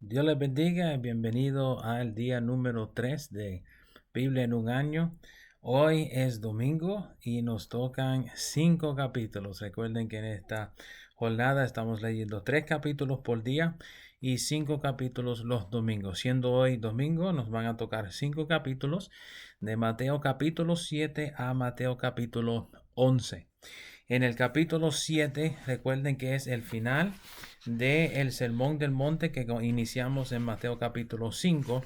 Dios les bendiga y bienvenido al día número 3 de Biblia en un año. Hoy es domingo y nos tocan 5 capítulos. Recuerden que en esta jornada estamos leyendo 3 capítulos por día y 5 capítulos los domingos. Siendo hoy domingo, nos van a tocar 5 capítulos de Mateo capítulo 7 a Mateo capítulo 11. En el capítulo 7, recuerden que es el final del Sermón del Monte que iniciamos en Mateo capítulo 5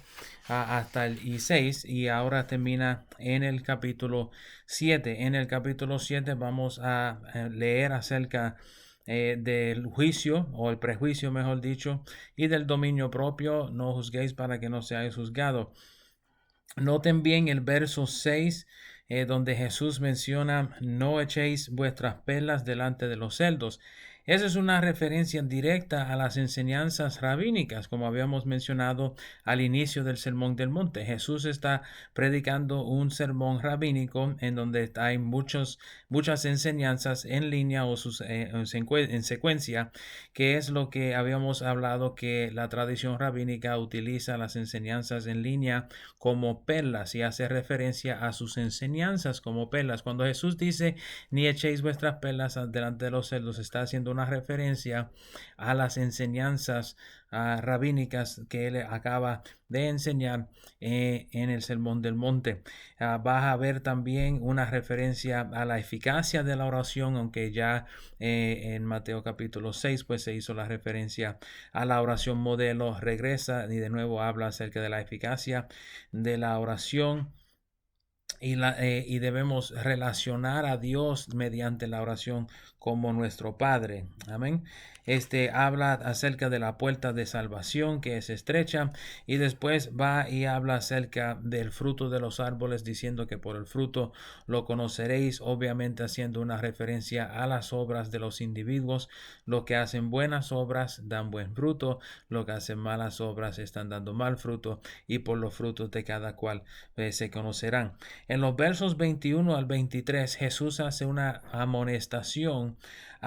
hasta el 6 y ahora termina en el capítulo 7. En el capítulo 7 vamos a leer acerca del juicio o el prejuicio, mejor dicho, y del dominio propio. No juzguéis para que no seáis juzgados. Noten bien el verso 6, donde Jesús menciona, no echéis vuestras perlas delante de los cerdos. Esa es una referencia directa a las enseñanzas rabínicas, como habíamos mencionado al inicio del Sermón del Monte. Jesús está predicando un sermón rabínico en donde hay muchas enseñanzas en línea o en secuencia, que es lo que habíamos hablado, que la tradición rabínica utiliza las enseñanzas en línea como perlas y hace referencia a sus enseñanzas como perlas. Cuando Jesús dice ni echéis vuestras perlas delante de los cerdos, está haciendo una referencia a las enseñanzas rabínicas que él acaba de enseñar en el Sermón del Monte. Vas a ver también una referencia a la eficacia de la oración, aunque ya en Mateo capítulo 6 pues se hizo la referencia a la oración modelo. Regresa y de nuevo habla acerca de la eficacia de la oración y debemos relacionar a Dios mediante la oración como nuestro Padre. Amén. Habla acerca de la puerta de salvación que es estrecha y después va y habla acerca del fruto de los árboles diciendo que por el fruto lo conoceréis, obviamente haciendo una referencia a las obras de los individuos. Lo que hacen buenas obras dan buen fruto, lo que hacen malas obras están dando mal fruto y por los frutos de cada cual se conocerán. En los versos 21 al 23, Jesús hace una amonestación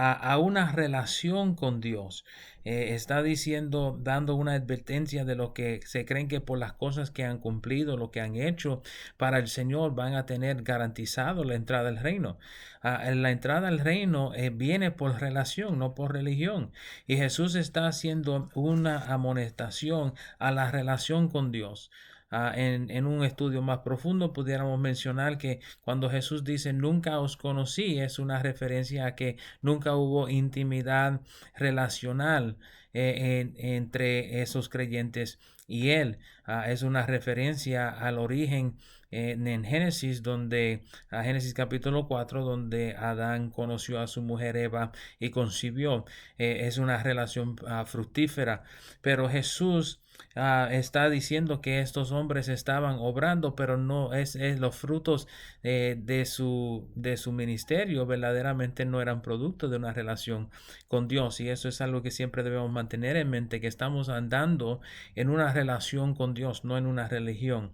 a una relación con Dios. Está diciendo, dando una advertencia de lo que se creen que por las cosas que han cumplido, lo que han hecho para el Señor, van a tener garantizado la entrada al reino. La entrada al reino viene por relación, no por religión. Y Jesús está haciendo una amonestación a la relación con Dios. En un estudio más profundo pudiéramos mencionar que cuando Jesús dice nunca os conocí, es una referencia a que nunca hubo intimidad relacional entre esos creyentes y él. Es una referencia al origen en Génesis, donde Génesis capítulo 4, donde Adán conoció a su mujer Eva y concibió. Es una relación fructífera, pero Jesús está diciendo que estos hombres estaban obrando, pero no es los frutos de su ministerio verdaderamente no eran producto de una relación con Dios. Y eso es algo que siempre debemos mantener en mente, que estamos andando en una relación con Dios, no en una religión.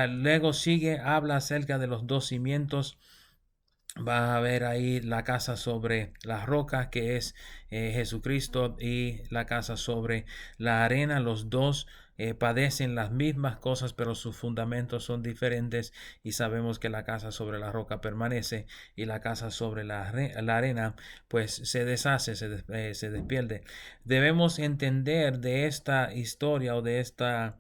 Luego sigue, habla acerca de los dos cimientos. Vas a ver ahí la casa sobre la roca, que es Jesucristo, y la casa sobre la arena. Los dos padecen las mismas cosas, pero sus fundamentos son diferentes. Y sabemos que la casa sobre la roca permanece y la casa sobre la arena pues se deshace, se despierde. Debemos entender de esta historia o de esta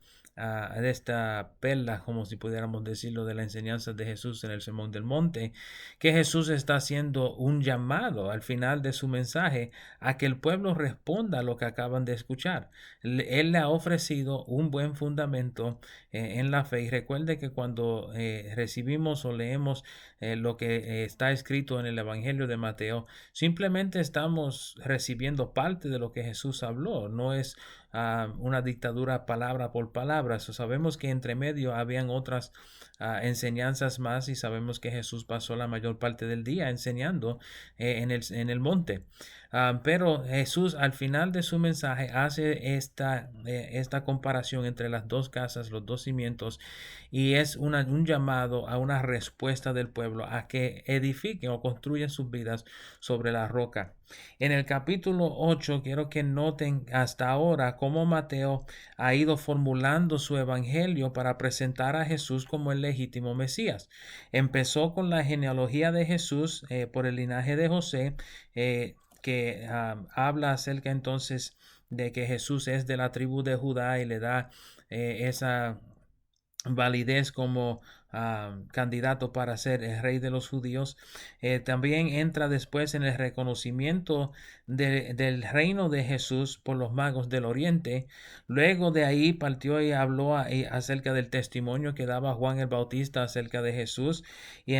perla, como si pudiéramos decirlo, de la enseñanza de Jesús en el Sermón del Monte, que Jesús está haciendo un llamado al final de su mensaje a que el pueblo responda a lo que acaban de escuchar. Él le ha ofrecido un buen fundamento en la fe y recuerde que cuando recibimos o leemos lo que está escrito en el Evangelio de Mateo, simplemente estamos recibiendo parte de lo que Jesús habló, no es una dictadura palabra por palabra. So, sabemos que entre medio habían otras enseñanzas más y sabemos que Jesús pasó la mayor parte del día enseñando en el monte. Pero Jesús al final de su mensaje hace esta comparación entre las dos casas, los dos cimientos, y es un llamado a una respuesta del pueblo a que edifiquen o construyan sus vidas sobre la roca. En el capítulo 8 quiero que noten hasta ahora cómo Mateo ha ido formulando su evangelio para presentar a Jesús como el legítimo Mesías. Empezó con la genealogía de Jesús por el linaje de José, que habla acerca entonces de que Jesús es de la tribu de Judá y le da esa validez como candidato para ser el rey de los judíos. También entra después en el reconocimiento del reino de Jesús por los magos del oriente. Luego de ahí partió y habló acerca del testimonio que daba Juan el Bautista acerca de Jesús, y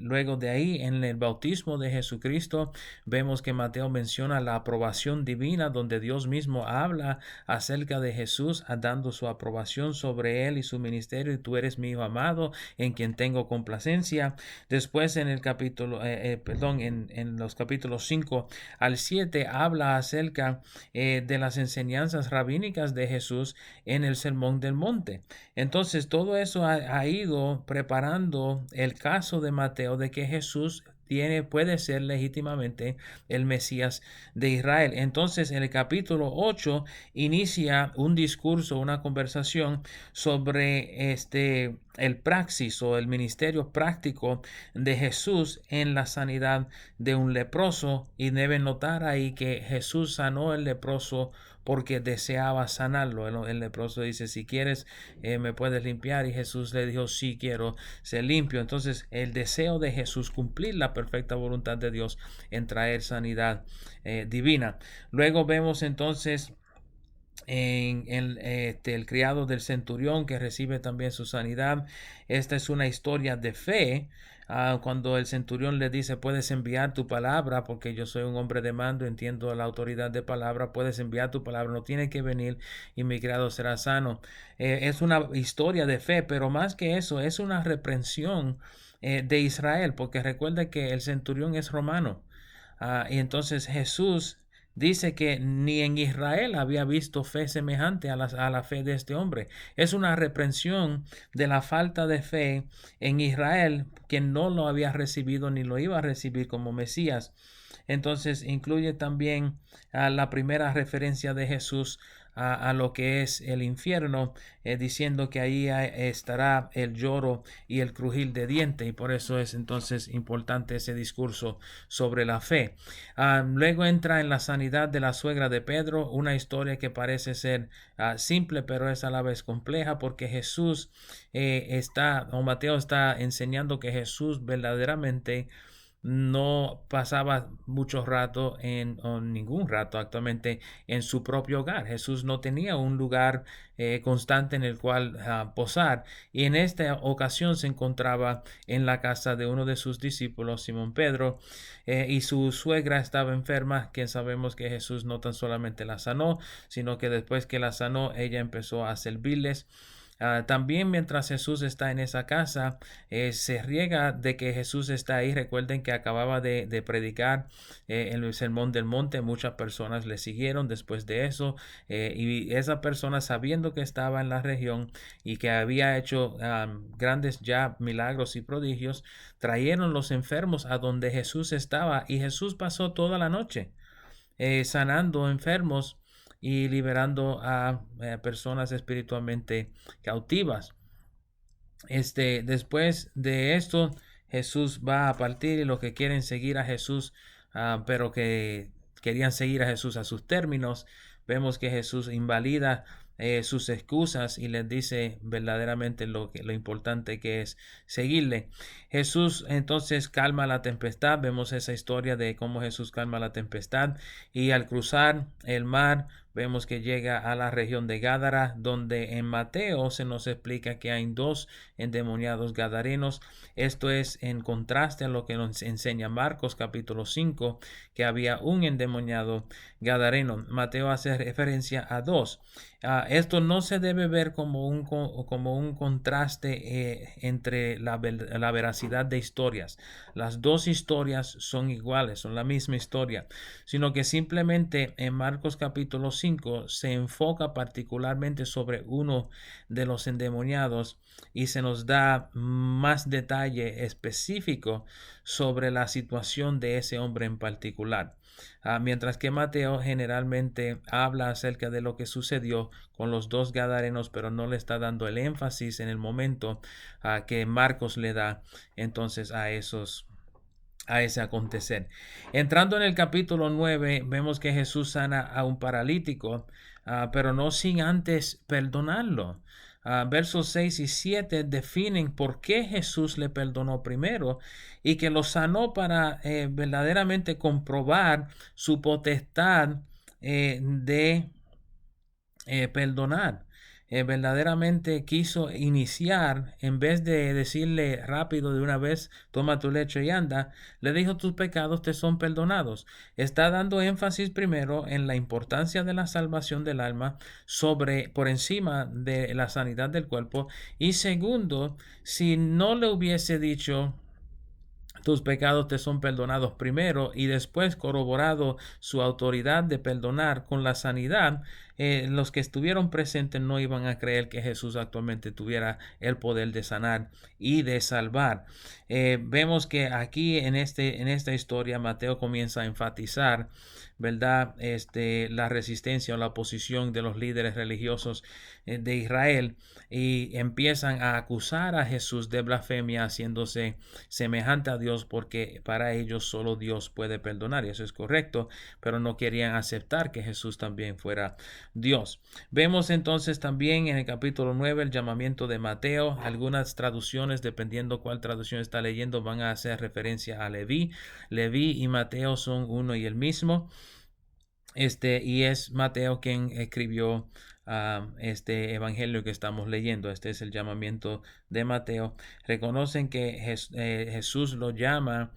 luego de ahí en el bautismo de Jesucristo vemos que Mateo menciona la aprobación divina, donde Dios mismo habla acerca de Jesús, dando su aprobación sobre él y su ministerio, y tú eres mi hijo amado en quien tengo complacencia. Después en el capítulo, en los capítulos 5 al 7 habla acerca de las enseñanzas rabínicas de Jesús en el Sermón del Monte. Entonces todo eso ha ido preparando el caso de Mateo de que Jesús puede ser legítimamente el Mesías de Israel. Entonces, en el capítulo 8 inicia un discurso, una conversación sobre el praxis o el ministerio práctico de Jesús en la sanidad de un leproso, y deben notar ahí que Jesús sanó el leproso porque deseaba sanarlo. El leproso dice, si quieres me puedes limpiar, y Jesús le dijo, sí, quiero ser limpio. Entonces el deseo de Jesús cumplir la perfecta voluntad de Dios en traer sanidad divina. Luego vemos entonces en el criado del centurión que recibe también su sanidad. Esta es una historia de fe. Cuando el centurión le dice, puedes enviar tu palabra, porque yo soy un hombre de mando, entiendo la autoridad de palabra, puedes enviar tu palabra, no tiene que venir y mi criado será sano. Es una historia de fe, pero más que eso, es una reprensión de Israel, porque recuerda que el centurión es romano. Y entonces Jesús dice que ni en Israel había visto fe semejante a la fe de este hombre. Es una reprensión de la falta de fe en Israel, que no lo había recibido ni lo iba a recibir como Mesías. Entonces incluye también la primera referencia de Jesús a lo que es el infierno, diciendo que ahí estará el lloro y el crujir de dientes, y por eso es entonces importante ese discurso sobre la fe. Luego entra en la sanidad de la suegra de Pedro, una historia que parece ser simple, pero es a la vez compleja, porque Jesús Mateo está enseñando que Jesús verdaderamente no pasaba mucho rato o ningún rato actualmente en su propio hogar. Jesús no tenía un lugar constante en el cual posar, y en esta ocasión se encontraba en la casa de uno de sus discípulos, Simón Pedro, y su suegra estaba enferma, quien sabemos que Jesús no tan solamente la sanó, sino que después que la sanó, ella empezó a servirles. También mientras Jesús está en esa casa, se riega de que Jesús está ahí. Recuerden que acababa de predicar en el Sermón del Monte. Muchas personas le siguieron después de eso, y esa persona, sabiendo que estaba en la región y que había hecho grandes ya milagros y prodigios, trajeron los enfermos a donde Jesús estaba, y Jesús pasó toda la noche sanando enfermos y liberando a personas espiritualmente cautivas. Después de esto, Jesús va a partir, y los que quieren seguir a Jesús, pero que querían seguir a Jesús a sus términos, vemos que Jesús invalida sus excusas y les dice verdaderamente lo importante que es seguirle. Jesús entonces calma la tempestad. Vemos esa historia de cómo Jesús calma la tempestad, y al cruzar el mar vemos que llega a la región de Gádara, donde en Mateo se nos explica que hay dos endemoniados gadarenos. Esto es en contraste a lo que nos enseña Marcos capítulo 5, que había un endemoniado gadareno. Mateo hace referencia a dos. Esto no se debe ver como un contraste entre la veracidad de historias. Las dos historias son iguales, son la misma historia, sino que simplemente en Marcos capítulo 5 se enfoca particularmente sobre uno de los endemoniados y se nos da más detalle específico sobre la situación de ese hombre en particular. Mientras que Mateo generalmente habla acerca de lo que sucedió con los dos gadarenos, pero no le está dando el énfasis en el momento que Marcos le da entonces a ese acontecer. Entrando en el capítulo 9, vemos que Jesús sana a un paralítico, pero no sin antes perdonarlo. Versos 6 y 7 definen por qué Jesús le perdonó primero y que lo sanó para verdaderamente comprobar su potestad de perdonar. Verdaderamente quiso iniciar, en vez de decirle rápido de una vez, toma tu lecho y anda, le dijo, tus pecados te son perdonados. Está dando énfasis primero en la importancia de la salvación del alma por encima de la sanidad del cuerpo. Y segundo, si no le hubiese dicho, tus pecados te son perdonados primero y después corroborado su autoridad de perdonar con la sanidad, los que estuvieron presentes no iban a creer que Jesús actualmente tuviera el poder de sanar y de salvar. Vemos que aquí en esta historia Mateo comienza a enfatizar, ¿verdad? La resistencia o la oposición de los líderes religiosos de Israel y empiezan a acusar a Jesús de blasfemia, haciéndose semejante a Dios, porque para ellos solo Dios puede perdonar, y eso es correcto, pero no querían aceptar que Jesús también fuera Dios. Vemos entonces también en el capítulo 9 el llamamiento de Mateo. Algunas traducciones, dependiendo cuál traducción está leyendo, van a hacer referencia a Leví. Leví y Mateo son uno y el mismo. Y es Mateo quien escribió este evangelio que estamos leyendo. Este es el llamamiento de Mateo. Reconocen que Jesús lo llama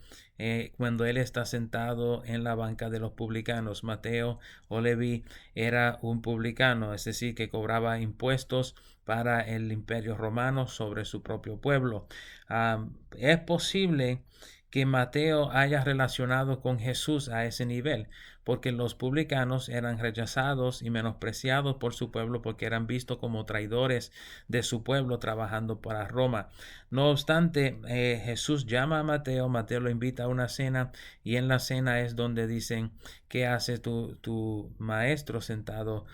cuando él está sentado en la banca de los publicanos. Mateo o Leví era un publicano, es decir, que cobraba impuestos para el imperio romano sobre su propio pueblo. Es posible que Mateo haya relacionado con Jesús a ese nivel, porque los publicanos eran rechazados y menospreciados por su pueblo porque eran vistos como traidores de su pueblo trabajando para Roma. No obstante, Jesús llama a Mateo, Mateo lo invita a una cena y en la cena es donde dicen, ¿qué hace tu maestro sentado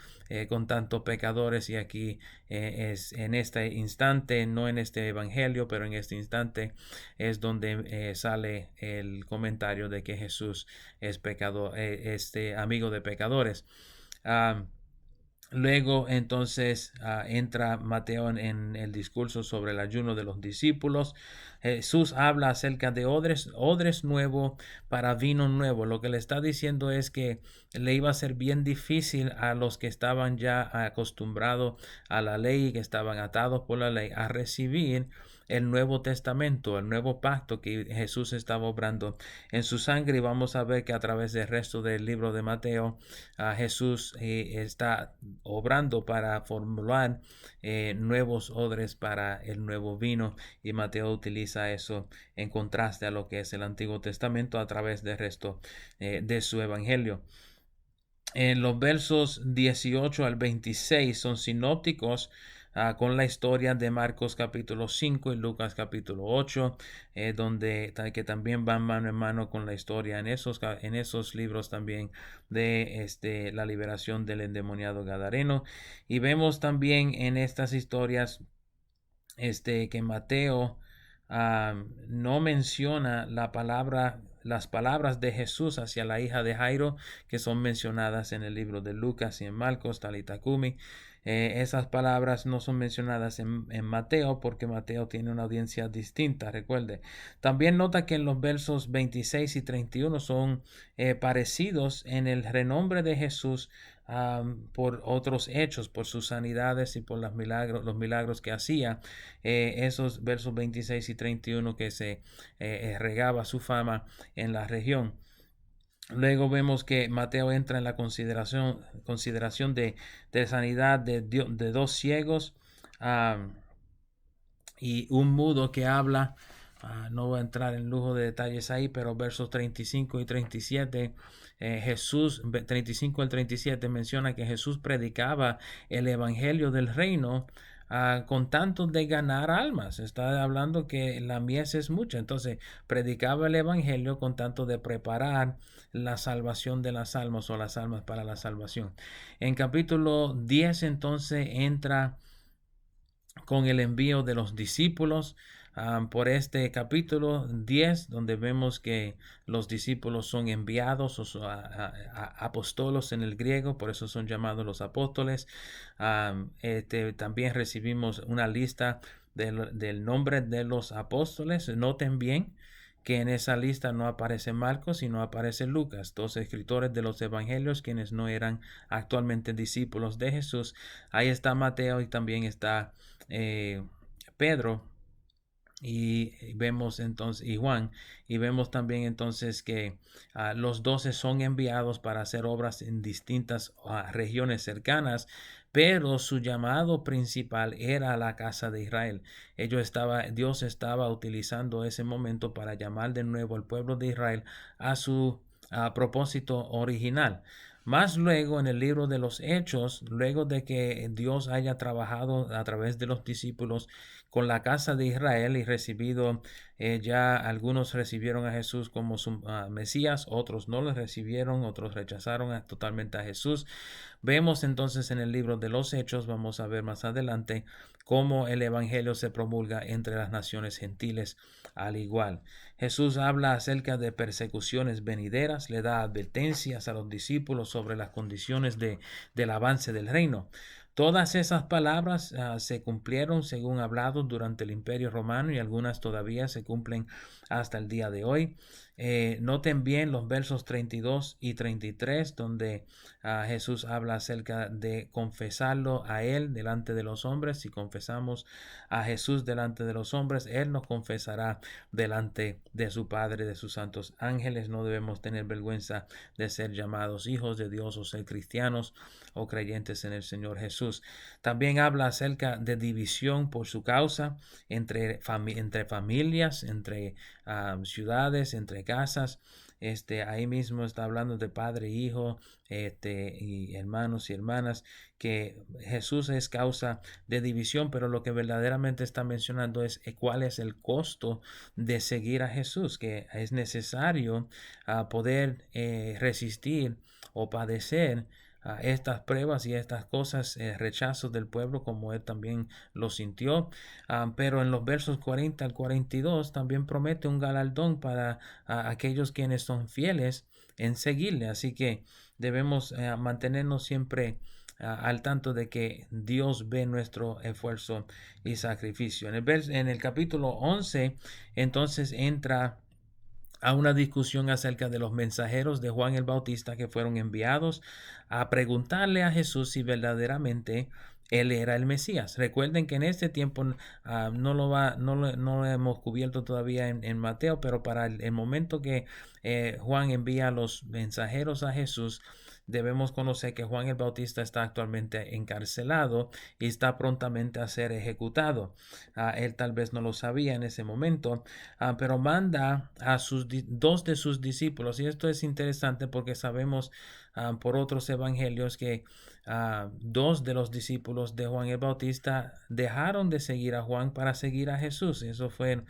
con tantos pecadores? Y aquí es en este instante, no en este evangelio, pero en este instante es donde sale el comentario de que Jesús es pecador, amigo de pecadores. Luego entonces entra Mateo en el discurso sobre el ayuno de los discípulos. Jesús habla acerca de odres nuevo para vino nuevo. Lo que le está diciendo es que le iba a ser bien difícil a los que estaban ya acostumbrados a la ley y que estaban atados por la ley a recibir el Nuevo Testamento, el nuevo pacto que Jesús estaba obrando en su sangre. Y vamos a ver que a través del resto del libro de Mateo, Jesús está obrando para formular nuevos odres para el nuevo vino, y Mateo utiliza eso en contraste a lo que es el Antiguo Testamento a través del resto de su evangelio. En los versos 18 al 26 son sinópticos con la historia de Marcos capítulo 5 y Lucas capítulo 8, que también van mano en mano con la historia en esos libros también de la liberación del endemoniado gadareno. Y vemos también en estas historias que Mateo no menciona las palabras de Jesús hacia la hija de Jairo, que son mencionadas en el libro de Lucas y en Marcos, Talita Cumi. Esas palabras no son mencionadas en Mateo, porque Mateo tiene una audiencia distinta, recuerde. También nota que en los versos 26 y 31 son parecidos en el renombre de Jesús por otros hechos, por sus sanidades y por los milagros que hacía. Esos versos 26 y 31 que se regaba su fama en la región. Luego vemos que Mateo entra en la consideración de sanidad de dos ciegos y un mudo que habla. No voy a entrar en lujo de detalles ahí, pero versos 35 y 37, Jesús, 35 al 37, menciona que Jesús predicaba el evangelio del reino con tanto de ganar almas. Está hablando que la mies es mucha. Entonces, predicaba el evangelio con tanto de preparar la salvación de las almas o las almas para la salvación. En capítulo 10, entonces, entra con el envío de los discípulos por este capítulo 10, donde vemos que los discípulos son enviados, o apóstolos en el griego, por eso son llamados los apóstoles. También recibimos una lista del nombre de los apóstoles. Noten bien que en esa lista no aparece Marcos y no aparece Lucas, dos escritores de los evangelios quienes no eran actualmente discípulos de Jesús. Ahí está Mateo y también está Pedro, y vemos entonces, y Juan, y vemos también entonces que los 12 son enviados para hacer obras en distintas regiones cercanas, pero su llamado principal era la casa de Israel. Dios estaba utilizando ese momento para llamar de nuevo al pueblo de Israel a su propósito original. Más luego en el libro de los Hechos, luego de que Dios haya trabajado a través de los discípulos con la casa de Israel y recibido, ya algunos recibieron a Jesús como su Mesías, otros no lo recibieron, otros rechazaron totalmente a Jesús. Vemos entonces en el libro de los Hechos, vamos a ver más adelante, cómo el evangelio se promulga entre las naciones gentiles al igual. Jesús habla acerca de persecuciones venideras, le da advertencias a los discípulos sobre las condiciones del avance del reino. Todas esas palabras se cumplieron según hablado durante el Imperio Romano y algunas todavía se cumplen hasta el día de hoy. Noten bien los versos 32 y 33 donde Jesús habla acerca de confesarlo a Él delante de los hombres. Si confesamos a Jesús delante de los hombres, Él nos confesará delante de su Padre, de sus santos ángeles. No debemos tener vergüenza de ser llamados hijos de Dios o ser cristianos o creyentes en el Señor Jesús. También habla acerca de división por su causa entre familias, entre ciudades, entre casas. Ahí mismo está hablando de padre, hijo, y hermanos y hermanas, que Jesús es causa de división, pero lo que verdaderamente está mencionando es cuál es el costo de seguir a Jesús, que es necesario poder resistir o padecer estas pruebas y estas cosas, rechazos del pueblo, como él también lo sintió. Pero en los versos 40 al 42 también promete un galardón para aquellos quienes son fieles en seguirle. Así que debemos mantenernos siempre al tanto de que Dios ve nuestro esfuerzo y sacrificio. En el capítulo 11 entonces entra a una discusión acerca de los mensajeros de Juan el Bautista que fueron enviados a preguntarle a Jesús si verdaderamente él era el Mesías. Recuerden que en este tiempo no lo hemos cubierto todavía en Mateo, pero para el momento que Juan envía a los mensajeros a Jesús, debemos conocer que Juan el Bautista está actualmente encarcelado y está prontamente a ser ejecutado. Él tal vez no lo sabía en ese momento, pero manda a dos de sus discípulos. Y esto es interesante porque sabemos por otros evangelios que dos de los discípulos de Juan el Bautista dejaron de seguir a Juan para seguir a Jesús. Eso fue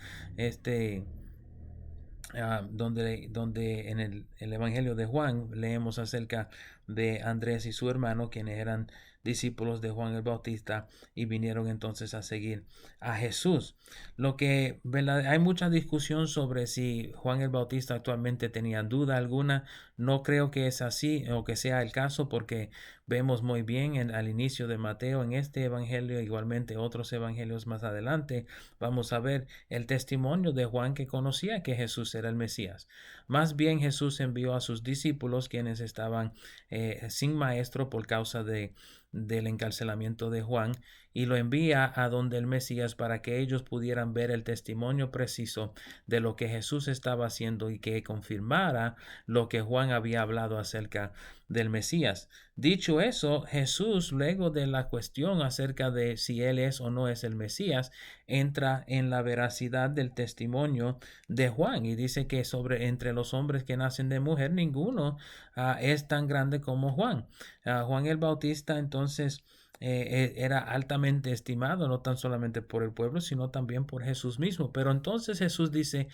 donde en el Evangelio de Juan leemos acerca de Andrés y su hermano, quienes eran discípulos de Juan el Bautista y vinieron entonces a seguir a Jesús. Lo que hay mucha discusión sobre si Juan el Bautista actualmente tenía duda alguna. No creo que es así o que sea el caso, porque vemos muy bien al inicio de Mateo, en este evangelio, igualmente otros evangelios más adelante, vamos a ver el testimonio de Juan, que conocía que Jesús era el Mesías. Más bien Jesús envió a sus discípulos, quienes estaban sin maestro por causa del encarcelamiento de Juan, y lo envía a donde el Mesías para que ellos pudieran ver el testimonio preciso de lo que Jesús estaba haciendo y que confirmara lo que Juan había hablado acerca del Mesías. Dicho eso, Jesús, luego de la cuestión acerca de si él es o no es el Mesías, entra en la veracidad del testimonio de Juan y dice que entre los hombres que nacen de mujer, ninguno es tan grande como Juan. Juan el Bautista entonces era altamente estimado, no tan solamente por el pueblo, sino también por Jesús mismo. Pero entonces Jesús dice: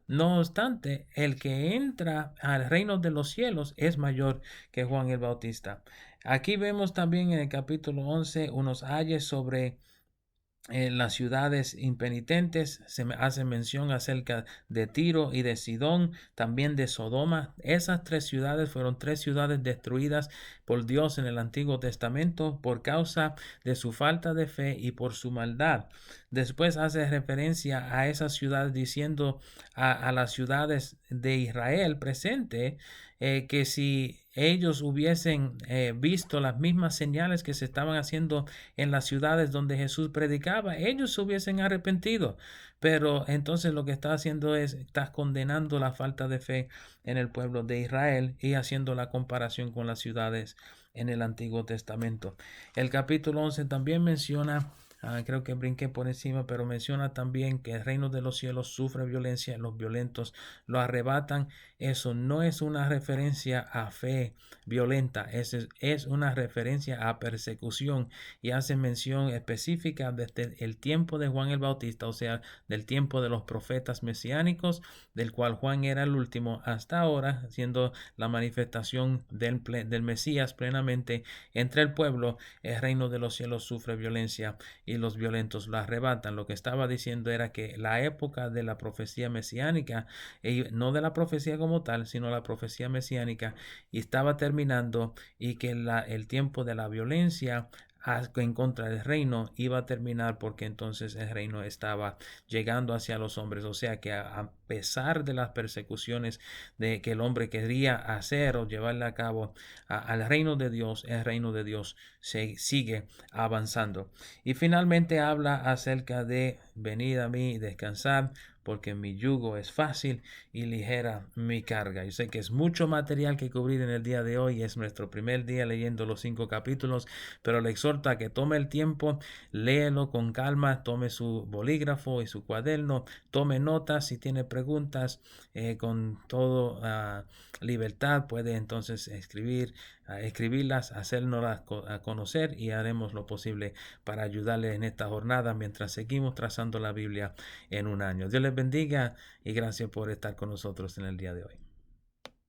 no obstante, el que entra al reino de los cielos es mayor que Juan el Bautista. Aquí vemos también en el capítulo 11 unos ayes sobre las ciudades impenitentes. Se me hace mención acerca de Tiro y de Sidón, también de Sodoma. Esas tres ciudades fueron tres ciudades destruidas por Dios en el Antiguo Testamento por causa de su falta de fe y por su maldad. Después hace referencia a esas ciudades diciendo a las ciudades de Israel presente, que si ellos hubiesen visto las mismas señales que se estaban haciendo en las ciudades donde Jesús predicaba, ellos se hubiesen arrepentido. Pero entonces lo que está haciendo está condenando la falta de fe en el pueblo de Israel y haciendo la comparación con las ciudades en el Antiguo Testamento. El capítulo 11 también menciona, creo que brinqué por encima, pero menciona también que el reino de los cielos sufre violencia, los violentos lo arrebatan. Eso no es una referencia a fe violenta, es una referencia a persecución, y hace mención específica desde el tiempo de Juan el Bautista, o sea, del tiempo de los profetas mesiánicos, del cual Juan era el último, hasta ahora, siendo la manifestación del Mesías plenamente entre el pueblo. El reino de los cielos sufre violencia y los violentos la arrebatan. Lo que estaba diciendo era que la época de la profecía mesiánica, no de la profecía como tal, sino la profecía mesiánica, y estaba terminando, y que el tiempo de la violencia en contra del reino iba a terminar, porque entonces el reino estaba llegando hacia los hombres. O sea que a pesar de las persecuciones de que el hombre quería hacer o llevarle a cabo al reino de Dios, el reino de Dios se sigue avanzando. Y finalmente habla acerca de: venid a mí y descansad, porque mi yugo es fácil y ligera mi carga. Yo sé que es mucho material que cubrir en el día de hoy. Es nuestro primer día leyendo los 5 capítulos, pero le exhorto a que tome el tiempo, léelo con calma, tome su bolígrafo y su cuaderno, tome notas. Si tiene preguntas, con toda libertad puede entonces escribirlas, hacernoslas a conocer, y haremos lo posible para ayudarle en esta jornada mientras seguimos trazando la Biblia en un año. Dios les bendiga y gracias por estar con nosotros en el día de hoy.